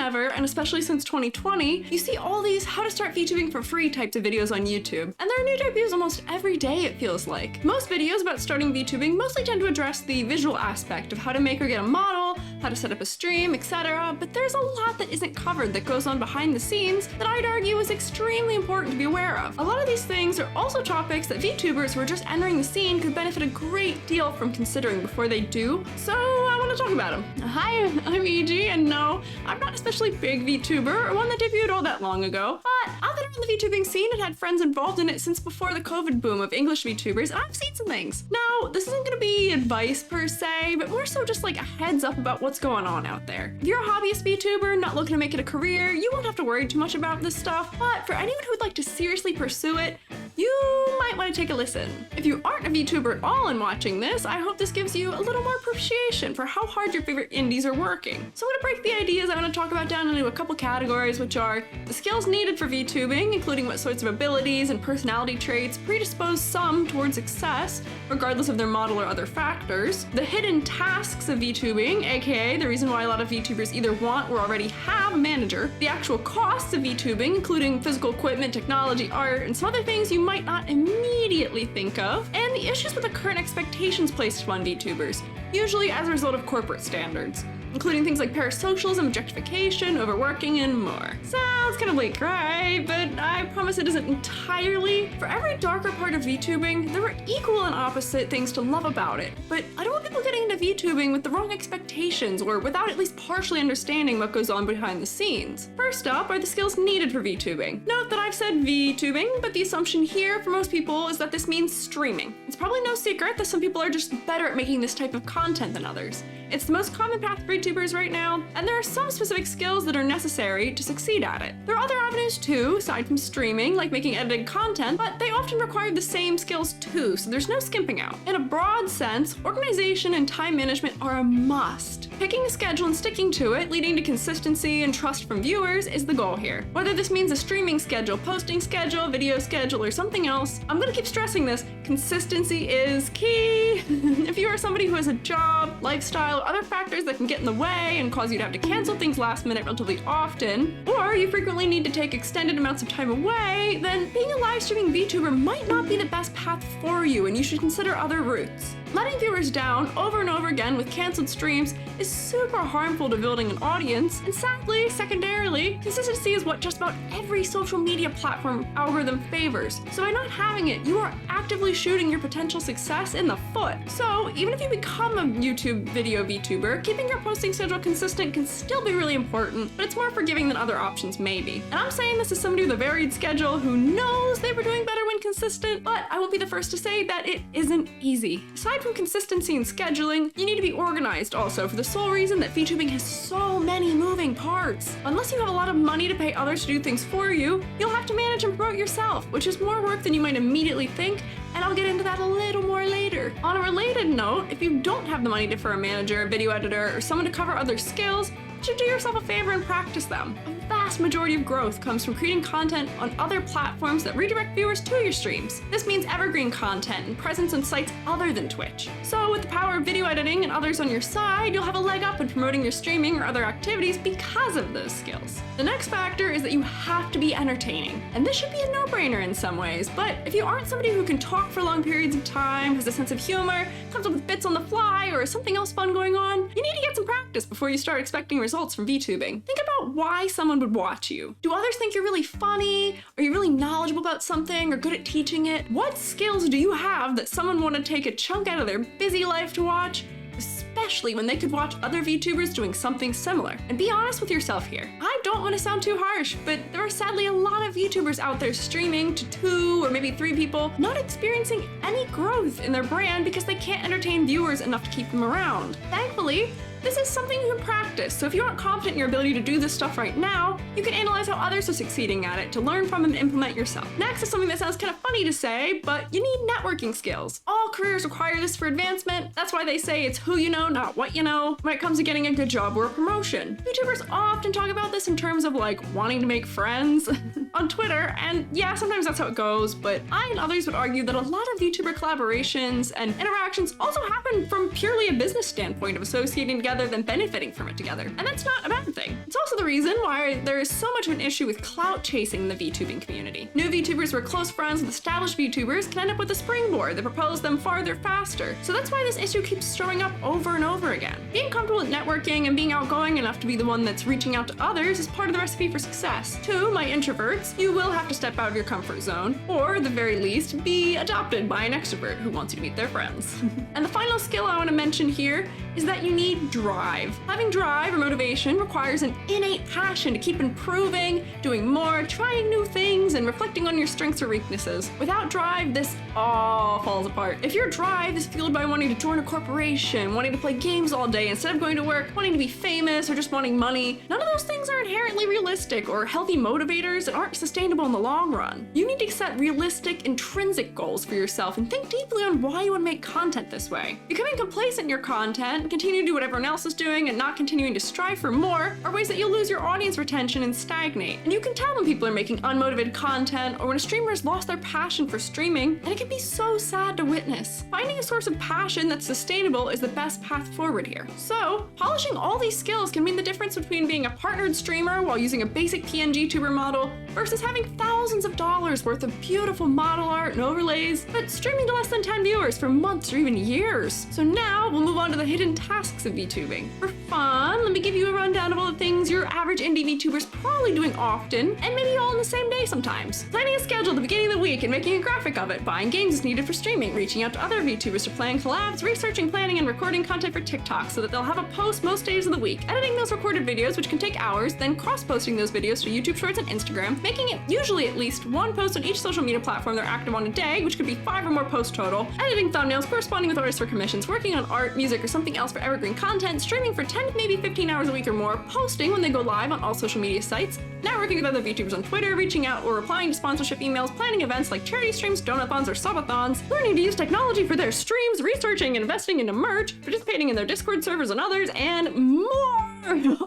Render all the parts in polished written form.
ever, and especially since 2020, you see all these how to start VTubing for free types of videos on YouTube. And there are new debuts almost every day, it feels like. Most videos about starting VTubing mostly tend to address the visual aspect of how to make or get a model, how to set up a stream, etc. But there's a lot that isn't covered that goes on behind the scenes that I'd argue is extremely important to be aware of. A lot of these things are also topics that VTubers who are just entering the scene could benefit a great deal from considering before they do, so I want to talk about them. Hi, I'm Iiji, and no, I'm not especially big VTuber or one that debuted all that long ago, but I've been around the VTubing scene and had friends involved in it since before the COVID boom of English VTubers, and I've seen some things. Now, this isn't going to be advice per se, but more so just like a heads up about what's going on out there. If you're a hobbyist VTuber not looking to make it a career, you won't have to worry too much about this stuff, but for anyone who would like to seriously pursue it, you might want to take a listen. If you aren't a VTuber at all and watching this, I hope this gives you a little more appreciation for how hard your favorite indies are working. So I'm going to break the ideas I'm going to talk about down into a couple categories, which are the skills needed for VTubing, including what sorts of abilities and personality traits predispose some towards success, regardless of their model or other factors, the hidden tasks of VTubing, aka the reason why a lot of VTubers either want or already have a manager, the actual costs of VTubing, including physical equipment, technology, art, and some other things you might not immediately think of, and the issues with the current expectations placed upon VTubers, usually as a result of corporate standards, including things like parasocialism, objectification, overworking, and more. Sounds kind of bleak, right? But I promise it isn't entirely. For every darker part of VTubing, there are equal and opposite things to love about it. But I don't want people getting into VTubing with the wrong expectations or without at least partially understanding what goes on behind the scenes. First up are the skills needed for VTubing. Note that I've said VTubing, but the assumption here for most people is that this means streaming. It's probably no secret that some people are just better at making this type of content than others. It's the most common path for VTubers right now, and there are some specific skills that are necessary to succeed at it. There are other avenues too, aside from streaming, like making edited content, but they often require the same skills too, so there's no skimping out. In a broad sense, organization and time management are a must. Picking a schedule and sticking to it, leading to consistency and trust from viewers, is the goal here. Whether this means a streaming schedule, posting schedule, video schedule, or something else, I'm gonna keep stressing this, consistency is key. If you are somebody who has a job, lifestyle, or other factors that can get in the way and cause you to have to cancel things last minute relatively often, or you frequently need to take extended amounts of time away, then being a live streaming VTuber might not be the best path for you, and you should consider other routes. Letting viewers down over and over again with canceled streams is super harmful to building an audience, and sadly, secondarily, consistency is what just about every social media platform algorithm favors. So by not having it, you are actively shooting your potential success in the foot. So even if you become a YouTube video VTuber, keeping your posting schedule consistent can still be really important, but it's more forgiving than other options maybe. And I'm saying this as somebody with a varied schedule who knows they were doing better when consistent, but I won't be the first to say that it isn't easy. Aside from consistency and scheduling, you need to be organized also for the sole reason that VTubing has so many moving parts. Unless you have a lot of money to pay others to do things for you, you'll have to manage and promote yourself, which is more work than you might immediately think, and I'll get into that a little more later. On a related note, if you don't have the money for a manager, a video editor, or someone to cover other skills, you should do yourself a favor and practice them. A vast majority of growth comes from creating content on other platforms that redirect viewers to your streams. This means evergreen content and presence on sites other than Twitch. So with the power of video editing and others on your side, you'll have a leg up in promoting your streaming or other activities because of those skills. The next factor is that you have to be entertaining. And this should be a no-brainer in some ways, but if you aren't somebody who can talk for long periods of time, has a sense of humor, comes up with bits on the fly, or has something else fun going on, you need to get some practice before you start expecting results from VTubing. Think about why someone would watch you. Do others think you're really funny? Are you really knowledgeable about something or good at teaching it? What skills do you have that someone would take a chunk out of their busy life to watch? Especially when they could watch other VTubers doing something similar. And be honest with yourself here. I don't want to sound too harsh, but there are sadly a lot of VTubers out there streaming to 2 or maybe 3 people, not experiencing any growth in their brand because they can't entertain viewers enough to keep them around. Thankfully, this is something you can practice, so if you aren't confident in your ability to do this stuff right now, you can analyze how others are succeeding at it to learn from and implement yourself. Next is something that sounds kind of funny to say, but you need networking skills. All careers require this for advancement. That's why they say it's who you know, not what you know, when it comes to getting a good job or a promotion. YouTubers often talk about this in terms of like wanting to make friends on Twitter, and yeah, sometimes that's how it goes, but I and others would argue that a lot of YouTuber collaborations and interactions also happen from purely a business standpoint of associating together than benefiting from it together. And that's not a bad thing. It's also the reason why there is so much of an issue with clout chasing in the VTubing community. New VTubers who are close friends with established VTubers can end up with a springboard that propels them farther faster. So that's why this issue keeps showing up over and over again. Being comfortable with networking and being outgoing enough to be the one that's reaching out to others is part of the recipe for success. To my introverts, you will have to step out of your comfort zone, or at the very least, be adopted by an extrovert who wants you to meet their friends. And the final skill I want to mention here is that you need drive. Having drive or motivation requires an innate passion to keep improving, doing more, trying new things, and reflecting on your strengths or weaknesses. Without drive, this all falls apart. If your drive is fueled by wanting to join a corporation, wanting to play games all day instead of going to work, wanting to be famous, or just wanting money, none of those things are inherently realistic or healthy motivators and aren't sustainable in the long run. You need to set realistic, intrinsic goals for yourself and think deeply on why you want to make content this way. Becoming complacent in your content, continue to do what everyone else is doing, and not continuing to strive for more are ways that you'll lose your audience retention and stagnate. And you can tell when people are making unmotivated content or when a streamer has lost their passion for streaming, and it can be so sad to witness. Finding a source of passion that's sustainable is the best path forward here. So, polishing all these skills can mean the difference between being a partnered streamer while using a basic PNG tuber model versus having thousands of dollars worth of beautiful model art and overlays, but streaming to less than 10 viewers for months or even years. So now we'll move on to the hidden tasks of VTubing. For fun, let me give you a rundown of all the things your average indie VTuber's probably doing often, and maybe all in the same day sometimes. Planning a schedule at the beginning of the week and making a graphic of it, buying games as needed for streaming, reaching out to other VTubers to plan collabs, researching, planning, and recording content for TikTok so that they'll have a post most days of the week, editing those recorded videos, which can take hours, then cross-posting those videos to YouTube Shorts and Instagram, making it usually at least one post on each social media platform they're active on a day, which could be 5 or more posts total, editing thumbnails, corresponding with artists for commissions, working on art, music, or something else for evergreen content, streaming for 10 to maybe 15 hours a week or more, posting when they go live on all social media sites, networking with other VTubers on Twitter, reaching out or replying to sponsorship emails, planning events like charity streams, donathons, or subathons, learning to use technology for their streams, researching and investing into merch, participating in their Discord servers and others, and more!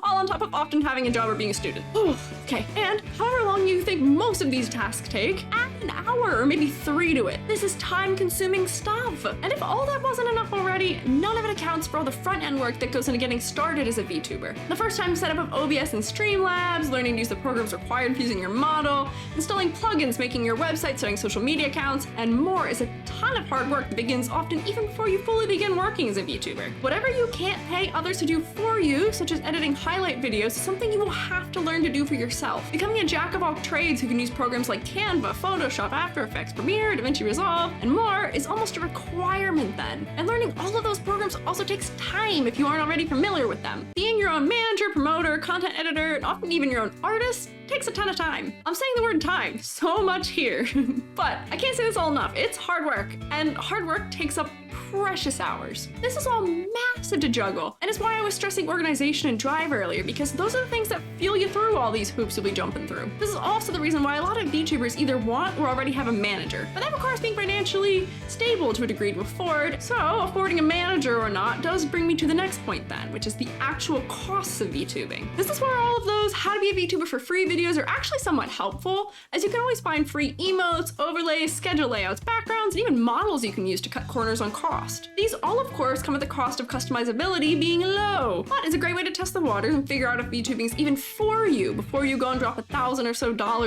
All on top of often having a job or being a student. Okay, and however long you think most of these tasks take, add an hour or maybe 3 to it. This is time-consuming stuff. And if all that wasn't enough already, none of it accounts for all the front-end work that goes into getting started as a VTuber. The first-time setup of OBS and Streamlabs, learning to use the programs required for using your model, installing plugins, making your website, setting social media accounts, and more is a ton of hard work that begins often even before you fully begin working as a VTuber. Whatever you can't pay others to do for you, such as editing highlight videos, is something you will have to learn to do for yourself. Becoming a jack of all trades who can use programs like Canva, Photoshop, After Effects, Premiere, DaVinci Resolve, and more is almost a requirement then. And learning all of those programs also takes time if you aren't already familiar with them. Being your own manager, promoter, content editor, and often even your own artist takes a ton of time. I'm saying the word time so much here, but I can't say this all enough. It's hard work, and hard work takes up precious hours. This is all massive to juggle, and it's why I was stressing organization and drive earlier, because those are the things that fuel you through all these hoops you'll be jumping through. This is also the reason why a lot of VTubers either want or already have a manager, but that requires being financially stable to a degree to afford, so affording a manager or not does bring me to the next point then, which is the actual costs of VTubing. This is where all of those how to be a VTuber for free videos are actually somewhat helpful, as you can always find free emotes, overlays, schedule layouts, backgrounds, and even models you can use to cut corners on cost. These all, of course, come at the cost of customizability being low, but it's a great way to test the waters and figure out if VTubing is even for you before you go and drop $1,000 or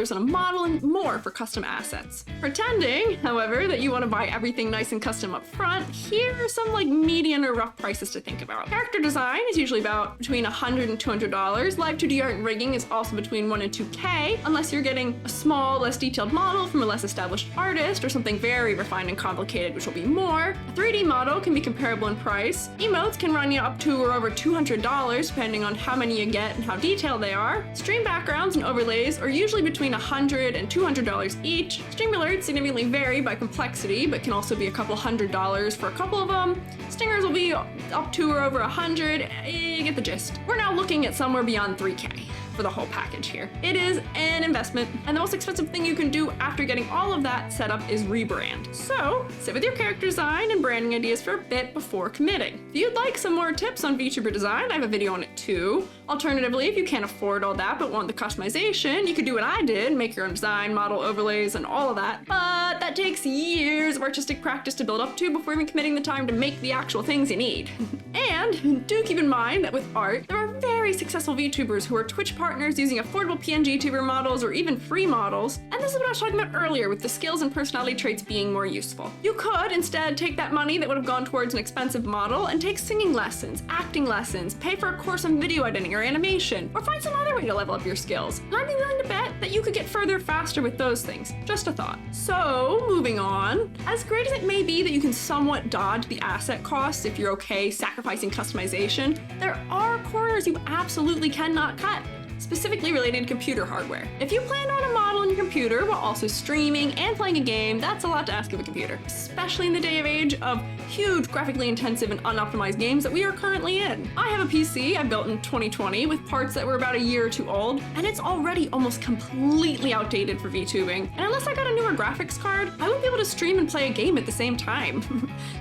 so on a model and more for custom assets. Pretending, however, that you want to buy everything nice and custom up front, here are some median or rough prices to think about. Character design is usually about between $100 and $200. Live 2D art and rigging is also between $1 and $2K, unless you're getting a small, less detailed model from a less established artist or something very refined and complicated, which will be more. A 3D model can be comparable in price. Emotes can run you up to or over $200 depending on how many you get and how detailed they are. Stream backgrounds and overlays are usually between $100 and $200 each. Stream alerts significantly vary by complexity, but can also be a couple $100 for a couple of them. Stingers will be up to or over $100. You get the gist. We're now looking at somewhere beyond $3K for the whole package here. It is an investment, and the most expensive thing you can do after getting all of that set up is rebrand. So sit with your character design and branding ideas for a bit before committing. If you'd like some more tips on VTuber design, I have a video on it too. Alternatively, if you can't afford all that but want the customization, you could do what I did, make your own design, model overlays, and all of that. But that takes years of artistic practice to build up to before even committing the time to make the actual things you need. And do keep in mind that with art, there are very successful VTubers who are Twitch partners using affordable PNG tuber models or even free models, and this is what I was talking about earlier with the skills and personality traits being more useful. You could instead take that money that would have gone towards an expensive model and take singing lessons, acting lessons, pay for a course on video editing or animation, or find some other way to level up your skills. And I'd be willing to bet that you could get further faster with those things. Just a thought. So, moving on. As great as it may be that you can somewhat dodge the asset costs if you're okay sacrificing customization, there are corners you absolutely cannot cut, specifically related to computer hardware. If you plan on a model on your computer while also streaming and playing a game, that's a lot to ask of a computer, especially in the day of age of huge graphically intensive and unoptimized games that we are currently in. I have a PC I built in 2020 with parts that were about a year or two old, and it's already almost completely outdated for VTubing. And unless I got a newer graphics card, I wouldn't be able to stream and play a game at the same time.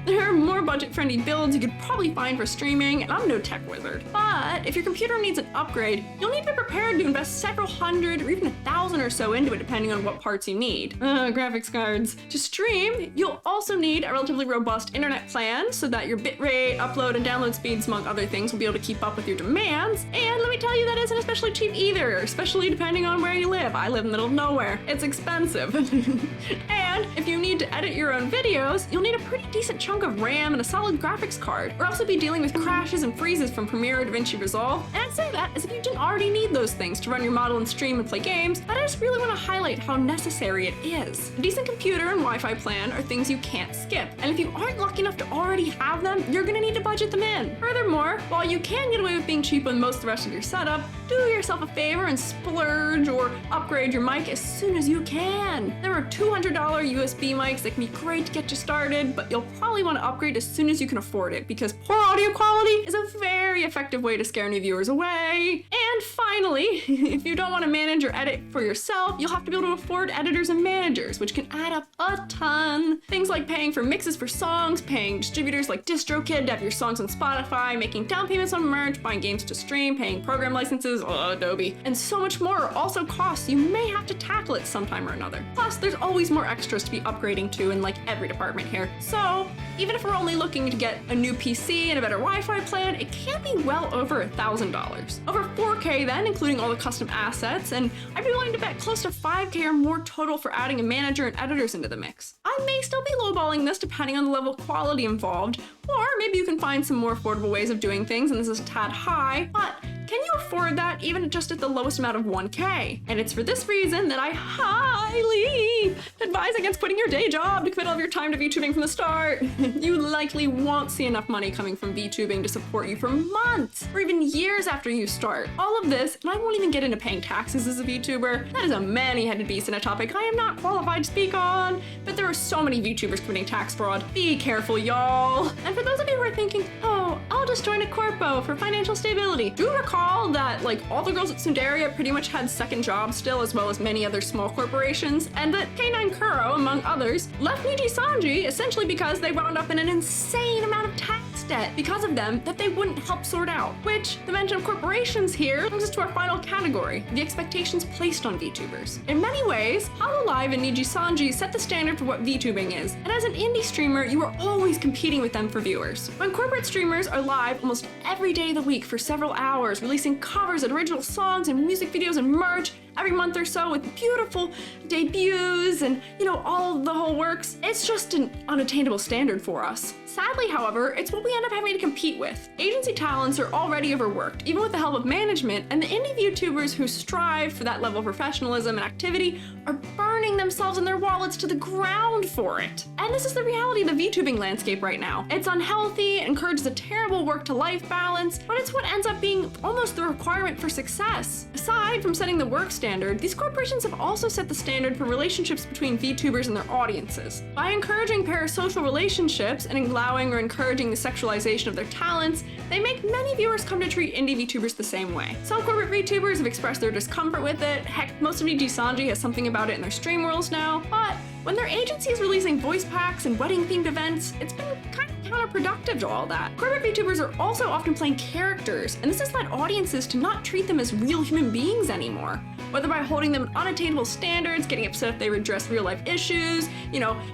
There are more budget-friendly builds you could probably find for streaming, and I'm no tech wizard. But if your computer needs an upgrade, you'll need to be prepared to invest several hundred or even 1,000 or so into it depending on what parts you need. Graphics cards. To stream, you'll also need a relatively robust internet plan so that your bitrate, upload, and download speeds, among other things, will be able to keep up with your demands. And let me tell you, that isn't especially cheap either, especially depending on where you live. I live in the middle of nowhere. It's expensive. And if you need to edit your own videos, you'll need a pretty decent chunk of RAM and a solid graphics card, or else you'll be dealing with crashes and freezes from Premiere or DaVinci Resolve. And I'd say that as if you didn't already need those things to run your model and stream and play games, but I just really want to highlight how necessary it is. A decent computer and Wi-Fi plan are things you can't skip, and if you aren't lucky enough to already have them, you're gonna need to budget them in. Furthermore, while you can get away with being cheap on most of the rest of your setup, do yourself a favor and splurge or upgrade your mic as soon as you can. There are $200 USB mics that can be great to get you started, but you'll probably want to upgrade as soon as you can afford it, because poor audio quality is a very effective way to scare new viewers away. And finally, if you don't want to manage or edit for yourself, you'll have to be able to afford editors and managers, which can add up a ton. Things like paying for mixes for songs, paying distributors like DistroKid to have your songs on Spotify, making down payments on merch, buying games to stream, paying program licenses, Adobe, and so much more are also costs you may have to tackle at some time or another. Plus, there's always more extras to be upgrading to in like every department here. So, even if we're only looking to get a new PC and a better Wi-Fi plan, it can be well over $1,000. Over 4K then, including all the custom assets, and I'd be willing to bet close to 5K or more total for adding a manager and editors into the mix. I may still be lowballing this depending on the level of quality involved, or maybe you can find some more affordable ways of doing things and this is a tad high, but can you afford that even just at the lowest amount of 1K? And it's for this reason that I highly advise against quitting your day job to commit all of your time to VTubing from the start. You likely won't see enough money coming from VTubing to support you for months or even years after you start. All of this, and I won't even get into paying taxes as a VTuber. That is a many-headed beast and a topic I am not qualified to speak on, but there are so many VTubers committing tax fraud. Be careful, y'all. And for those of you who are thinking, oh, I'll just join a corpo for financial stability, do recall that like all the girls at Sundaria pretty much had second jobs still, as well as many other small corporations, and that K9 Kuro, among others, left Iiji Sanji essentially because they wound up in an insane amount of tax debt because of them that they wouldn't help sort out. Which, the mention of corporations here brings us to our final category, the expectations placed on VTubers. In many ways, Hololive and Iiji Sanji set the standard for what VTubing is, and as an indie streamer, you are always competing with them for viewers. When corporate streamers are live almost every day of the week for several hours, releasing covers and original songs and music videos and merch every month or so with beautiful debuts and, all the whole works, it's just an unattainable standard for us. Sadly, however, it's what we end up having to compete with. Agency talents are already overworked, even with the help of management, and the indie VTubers who strive for that level of professionalism and activity are burning themselves and their wallets to the ground for it. And this is the reality of the VTubing landscape right now. It's unhealthy, encourages a terrible work-to-life balance, but it's what ends up being almost the requirement for success. Aside from setting the work standard, these corporations have also set the standard for relationships between VTubers and their audiences. By encouraging parasocial relationships and allowing or encouraging the sexualization of their talents, they make many viewers come to treat indie VTubers the same way. Some corporate VTubers have expressed their discomfort with it. Heck, most of Iiji Sanji has something about it in their stream rules now. But when their agency is releasing voice packs and wedding-themed events, it's been kind of counterproductive to all that. Corporate VTubers are also often playing characters, and this has led audiences to not treat them as real human beings anymore. Whether by holding them at unattainable standards, getting upset if they address real life issues,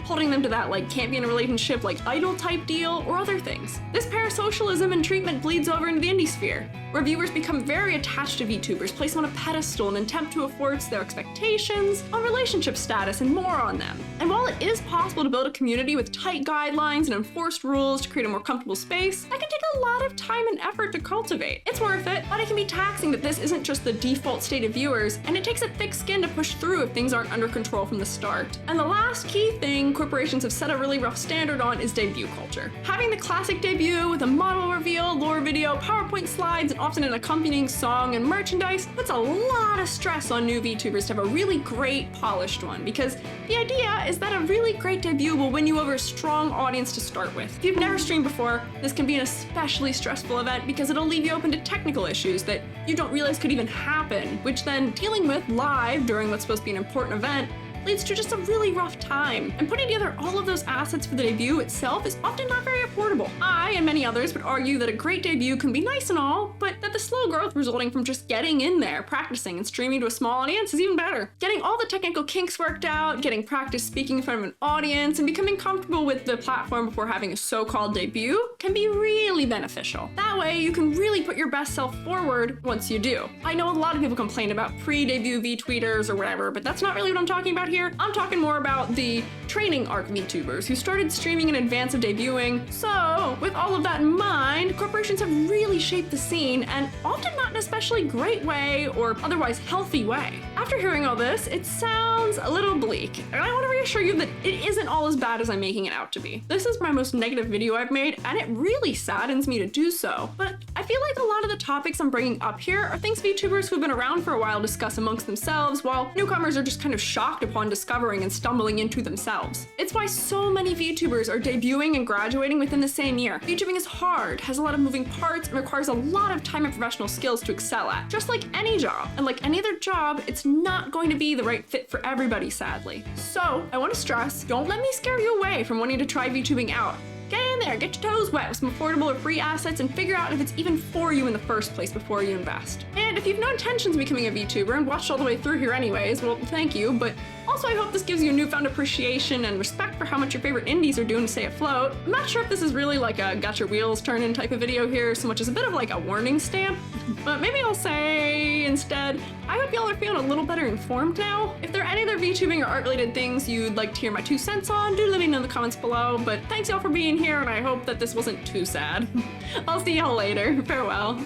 holding them to that can't be in a relationship idol type deal, or other things. This parasocialism and treatment bleeds over into the indie sphere, where viewers become very attached to VTubers, place them on a pedestal in an attempt to thwart their expectations on relationship status and more on them. And while it is possible to build a community with tight guidelines and enforced rules to create a more comfortable space, that can take a lot of time and effort to cultivate. It's worth it, but it can be taxing that this isn't just the default state of viewers, and it takes a thick skin to push through if things aren't under control from the start. And the last key thing corporations have set a really rough standard on is debut culture. Having the classic debut with a model reveal, lore video, PowerPoint slides, and often an accompanying song and merchandise puts a lot of stress on new VTubers to have a really great, polished one, because the idea is that a really great debut will win you over a strong audience to start with. If you've never streamed before, this can be an especially stressful event because it'll leave you open to technical issues that you don't realize could even happen, which then dealing with live during what's supposed to be an important event leads to just a really rough time. And putting together all of those assets for the debut itself is often not very affordable. I, and many others, would argue that a great debut can be nice and all, but that the slow growth resulting from just getting in there, practicing, and streaming to a small audience is even better. Getting all the technical kinks worked out, getting practice speaking in front of an audience, and becoming comfortable with the platform before having a so-called debut can be really beneficial. That way, you can really put your best self forward once you do. I know a lot of people complain about pre-debut VTweeters or whatever, but that's not really what I'm talking about here. I'm talking more about the training arc VTubers who started streaming in advance of debuting. So, with all of that in mind, corporations have really shaped the scene, and often not in an especially great way or otherwise healthy way. After hearing all this, it sounds a little bleak, and I want to reassure you that it isn't all as bad as I'm making it out to be. This is my most negative video I've made, and it really saddens me to do so. But I feel like a lot of the topics I'm bringing up here are things VTubers who've been around for a while discuss amongst themselves, while newcomers are just kind of shocked upon discovering and stumbling into themselves. It's why so many VTubers are debuting and graduating within the same year. VTubing is hard, has a lot of moving parts, and requires a lot of time and professional skills to excel at. Just like any job, and like any other job, it's not going to be the right fit for everybody, sadly. So, I want to stress, don't let me scare you away from wanting to try VTubing out. Get in there, get your toes wet with some affordable or free assets, and figure out if it's even for you in the first place before you invest. And if you've no intentions of becoming a VTuber and watched all the way through here anyways, well, thank you, but also I hope this gives you a newfound appreciation and respect for how much your favorite indies are doing to stay afloat. I'm not sure if this is really like a got your wheels turning type of video here, so much as a bit of like a warning stamp, but maybe I'll say instead, I hope y'all are feeling a little better informed now. If there are any other VTubing or art-related things you'd like to hear my 2 cents on, do let me know in the comments below, but thanks y'all for being here, and I hope that this wasn't too sad. I'll see y'all later. Farewell.